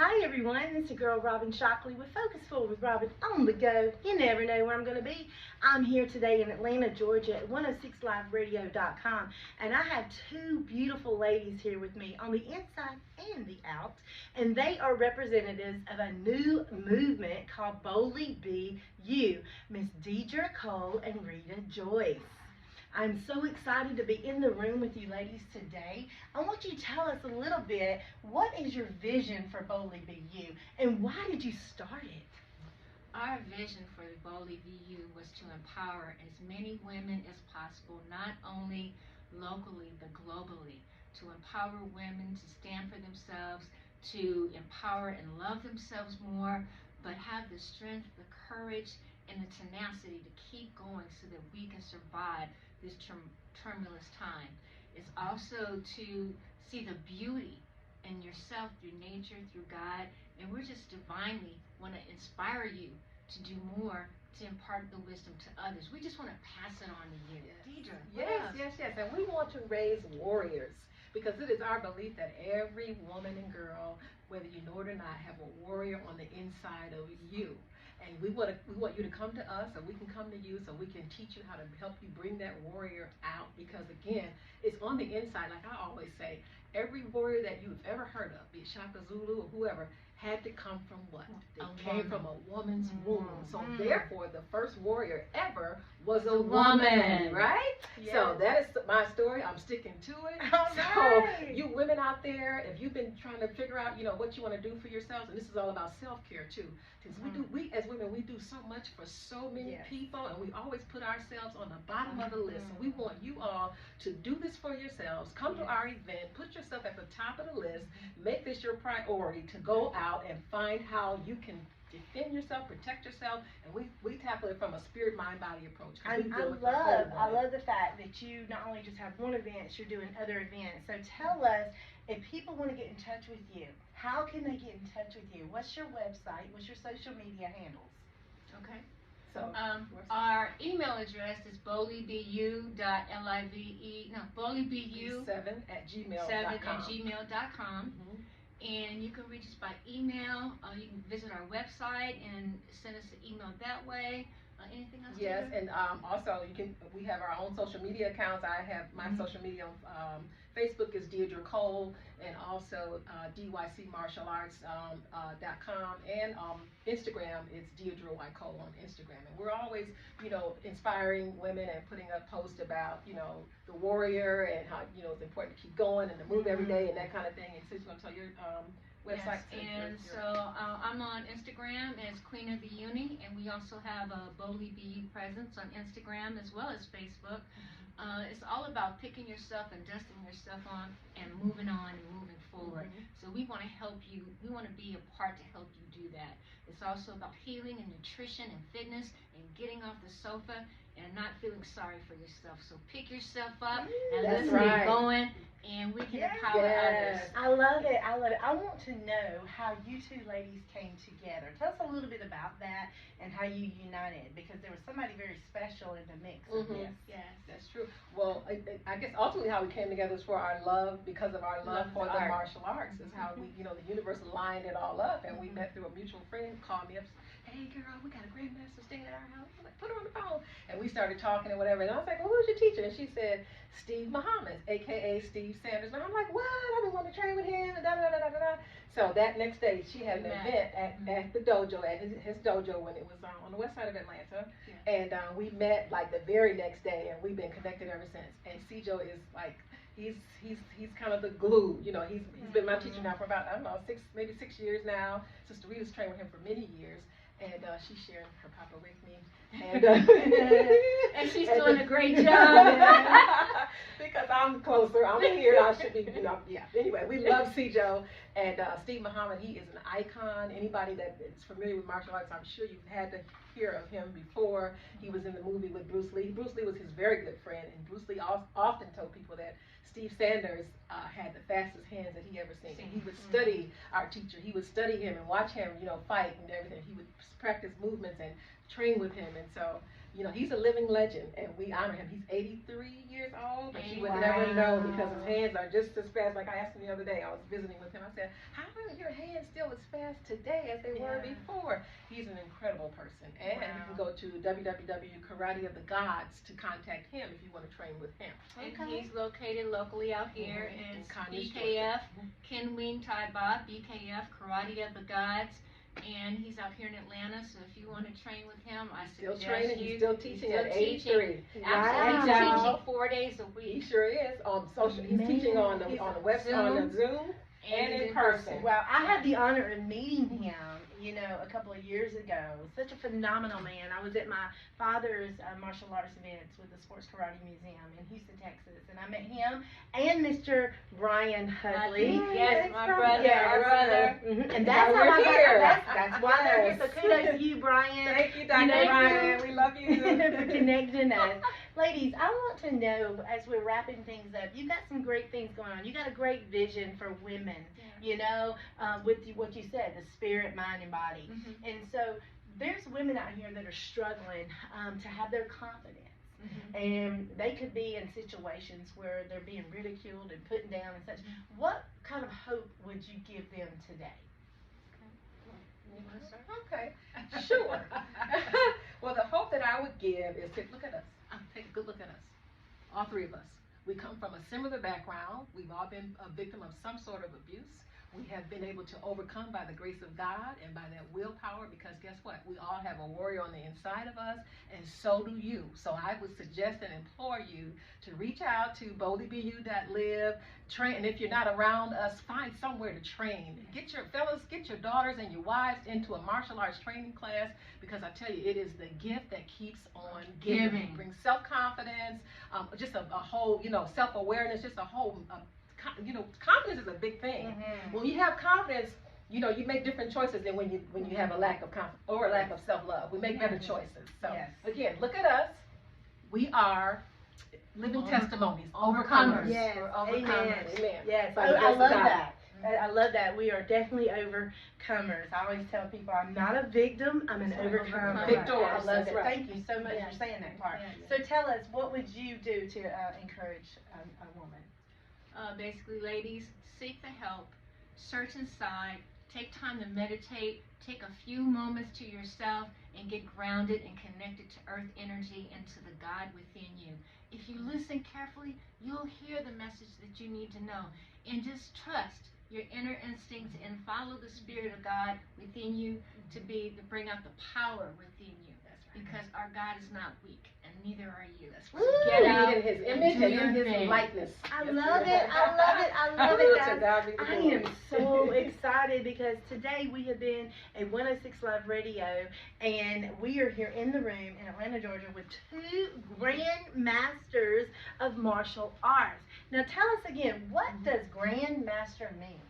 Hi everyone, it's your girl Robin Shockley with Focus Forward with Robin on the go. You never know where I'm going to be. I'm here today in Atlanta, Georgia at 106liveradio.com, and I have two beautiful ladies here with me on the inside and the out, and they are representatives of a new movement called Boldly Be You, Miss Deidre Cole and Rita Joyce. I'm so excited to be in the room with you ladies today. I want you to tell us a little bit, what is your vision for Boldly Be You, and why did you start it? Our vision for Boldly Be You was to empower as many women as possible, not only locally but globally, to empower women to stand for themselves, to empower and love themselves more, but have the strength, the courage, and the tenacity to keep going so that we can survive this tumultuous time. It's also to see the beauty in yourself through nature, through God, and we're just divinely want to inspire you to do more, to impart the wisdom to others. We just want to pass it on to you. Deidre. Yes. And we want to raise warriors because it is our belief that every woman and girl, whether you know it or not, have a warrior on the inside of you. And we want you to come to us, so we can come to you, so we can teach you how to help you bring that warrior out. Because again, it's on the inside. Like I always say, every warrior that you've ever heard of, be it Shaka Zulu or whoever, had to come from what? They came from a woman's womb. So therefore, the first warrior ever was a woman, right? Yes. So that is my story. I'm sticking to it. So you women out there, if you've been trying to figure out, what you want to do for yourselves, and this is all about self-care too, because we as women, we do so much for so many people, and we always put ourselves on the bottom of the list. So we want you all to do this for yourselves. Come to our event, put yourself at the top of the list, make this your priority to go out and find how you can defend yourself, protect yourself, and we tackle it from a spirit, mind, body approach. I love the fact that you not only just have one event, you're doing other events. So tell us, if people want to get in touch with you, how can they get in touch with you? What's your website? What's your social media handles? Okay. So our email address is boldlybu.live, boldlybu7@gmail.com. And you can reach us by email. You can visit our website and send us an email that way. Anything else? Yes, and also we have our own social media accounts. I have my social media on Facebook is Deidre Cole, and also dycmartialarts.com, and Instagram is Deidre Y. Cole on Instagram. And we're always, inspiring women and putting up posts about, the warrior and how, it's important to keep going and to move every day and that kind of thing. And so you're going to tell your website. Yes, and so I'm on Instagram as Queen of the Uni, and we also have a Boldly Be You presence on Instagram as well as Facebook. It's all about picking yourself and dusting yourself on and moving on and moving forward. So we want to help you. We want to be a part to help you do that. It's also about healing and nutrition and fitness and getting off the sofa and not feeling sorry for yourself. So pick yourself up and let's get going, and we can empower others. I love it. I want to know how you two ladies came together. Tell us a little bit about that and how you united, because there was somebody very special in the mix of this. Yes, that's true. Well, I guess ultimately how we came together is for our love, because of our love for the martial arts. Is how we, the universe lined it all up, and we met through a mutual friend. Called me up, hey girl, we got a grandmaster staying at our house. I'm like, put her on the phone, and we started talking and whatever. And I was like, well, who's your teacher? And she said, Steve Muhammad, aka Steve Sanders. And I'm like, what? I've been wanting to train with him. And da da da da da. So that next day, she had an event at the dojo, at his dojo, when it was on the west side of Atlanta. And we met like the very next day, and we've been connected ever since. And Cjo is like, he's kind of the glue. He's been my teacher now for about, I don't know, maybe 6 years now. Sister Rita's trained with him for many years. And she's sharing her papa with me, and she's doing a great job. Because I'm closer, I'm here, I should be, Anyway, we love Cjo, and Steve Muhammad. He is an icon. Anybody that is familiar with martial arts, I'm sure you've had to hear of him before. He was in the movie with Bruce Lee. Bruce Lee was his very good friend, and Bruce Lee often told people that Steve Sanders had the fastest hands that he ever seen. And he would study our teacher. He would study him and watch him, fight and everything. He would practice movements and train with him. And so You know, he's a living legend, and we honor him. He's 83 years old, but you would Wow. never know because his hands are just as fast. Like I asked him the other day, I was visiting with him. I said, "How are your hands still as fast today as they were Yeah. before?" He's an incredible person, and you Wow. can go to www.Karate of the Gods to contact him if you want to train with him. And Okay. he's located locally out here Mhm. in In Conyers, BKF, Georgia. Kenwing Tai Ba, BKF, Karate of the Gods. And he's out here in Atlanta, so if you want to train with him, I Still suggest training, you. he's still teaching still at teaching. 83. Absolutely, Wow. he's teaching 4 days a He week. sure is on social. He's teaching on the He's Zoom and in person. Well, I had the honor of meeting him, you know, a couple of years ago. Such a phenomenal man. I was at my father's martial arts events with the Sports Karate Museum in Houston, Texas, and I met him and Mr. Brian Hudley. Yes, my brother, Yes. our brother. Mhm. And That's that's why how I we're got here. that's why they're here. So Yes. kudos to you, Brian. Thank you, You Dr. know, Ryan. We love you. for connecting us. Ladies, I want to know, as we're wrapping things up, you got some great things going on. You got a great vision for women, you know, with what you said, the spirit, mind, and body. Mhm. And so there's women out here that are struggling to have their confidence. And they could be in situations where they're being ridiculed and put down and such. What kind of hope would you give them today? You wanna start? Okay, sure. Well, the hope that I would give is to look at us. Take a good look at us. All three of us. We come from a similar background. We've all been a victim of some sort of abuse. We have been able to overcome by the grace of God and by that willpower, because guess what? We all have a warrior on the inside of us, and so do you. So I would suggest and implore you to reach out to boldlybu.live, train, and if you're not around us, find somewhere to train. Get your fellas, get your daughters and your wives into a martial arts training class, because I tell you, it is the gift that keeps on giving. It brings self-confidence, just a whole, self-awareness, just a whole, confidence is a big thing. When you have confidence, you make different choices than when you have a lack of confidence or a lack of self-love. We make better choices. So Yes. again, look at us. We are living testimonies, overcomers. Yes. We're overcomers. Amen. Yes. By the I grace of love God. that. I love that. We are definitely overcomers. I always tell people I'm not a victim, I'm an overcomer. Victor. I love That's it. right. Thank you so much for saying that part. So tell us, what would you do to encourage a woman? Basically, ladies, seek the help, search inside, take time to meditate, take a few moments to yourself, and get grounded and connected to earth energy and to the God within you. If you listen carefully, you'll hear the message that you need to know. And just trust your inner instincts and follow the Spirit of God within you to bring out the power within you. Because our God is not weak, and neither are you. Get out in His image do and your in His thing. likeness. I love it. I love it. I love it, To guys. God be the I glory. am so excited because today we have been at 106 Live Radio, and we are here in the room in Atlanta, Georgia, with two Grand Masters of Martial Arts. Now, tell us again, what does Grand Master mean?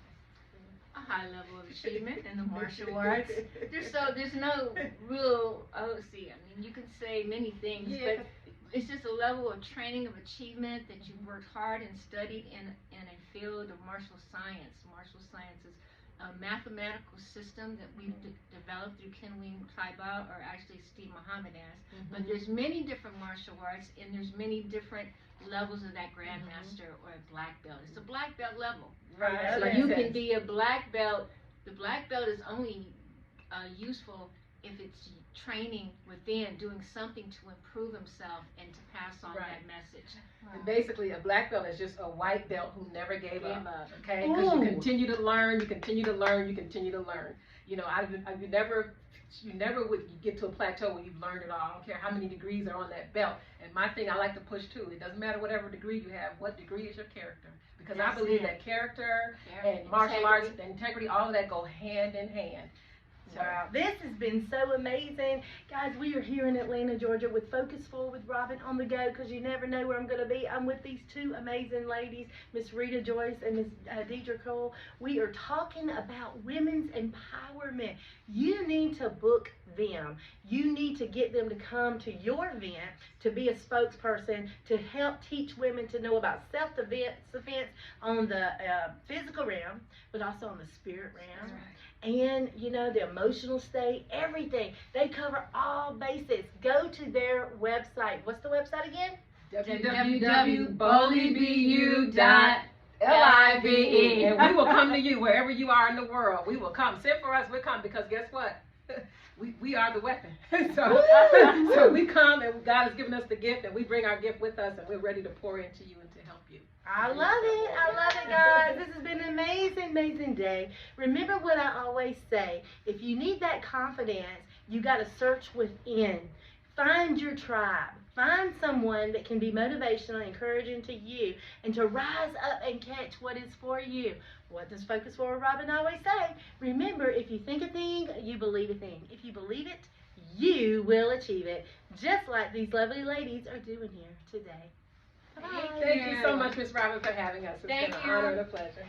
A high level of achievement in the martial arts. There's no real I mean, you can say many things, but it's just a level of training, of achievement that you've worked hard and studied in a field of martial science. Martial science is a mathematical system that we've developed through Kenwing Tai Ba, or actually Steve Muhammad has. But there's many different martial arts, and there's many different levels of that grandmaster or a black belt. It's a black belt level. Right. So you can be a black belt. The black belt is only useful if it's training within, doing something to improve himself and to pass on that message. And basically, a black belt is just a white belt who never gave up. Okay, Ooh. because you continue to learn, you continue to learn, you continue to learn. You never would get to a plateau where you've learned it all. I don't care how many degrees are on that belt. And my thing I like to push too, it doesn't matter whatever degree you have, what degree is your character? Because I believe that character and martial arts, integrity, all of that go hand in hand. Wow, this has been so amazing. Guys, we are here in Atlanta, Georgia with Focus Forward with Robin on the go, because you never know where I'm going to be. I'm with these two amazing ladies, Miss Rita Joyce and Miss Deidre Cole. We are talking about women's empowerment. You need to book them. You need to get them to come to your event to be a spokesperson to help teach women to know about self-defense on the physical realm, but also on the spirit realm. and the emotional state, everything. They cover all bases. Go to their website. What's the website again? www.bolive.live, and we will come to you wherever you are in the world. We will come. Send for us, we'll come, because guess what? We are the weapon. so we come, and God has given us the gift, and we bring our gift with us, and we're ready to pour into you and to help you. I love it, guys. This has been an amazing day. Remember what I always say: if you need that confidence, you got to search within. Find your tribe. Find someone that can be motivational, encouraging to you, and to rise up and catch what is for you. What does Focus Forward Robin always say? Remember, if you think a thing, you believe a thing. If you believe it, you will achieve it. Just like these lovely ladies are doing here today. Bye. Thank you so much, Miss Robin, for having us. It's been an honor and a pleasure.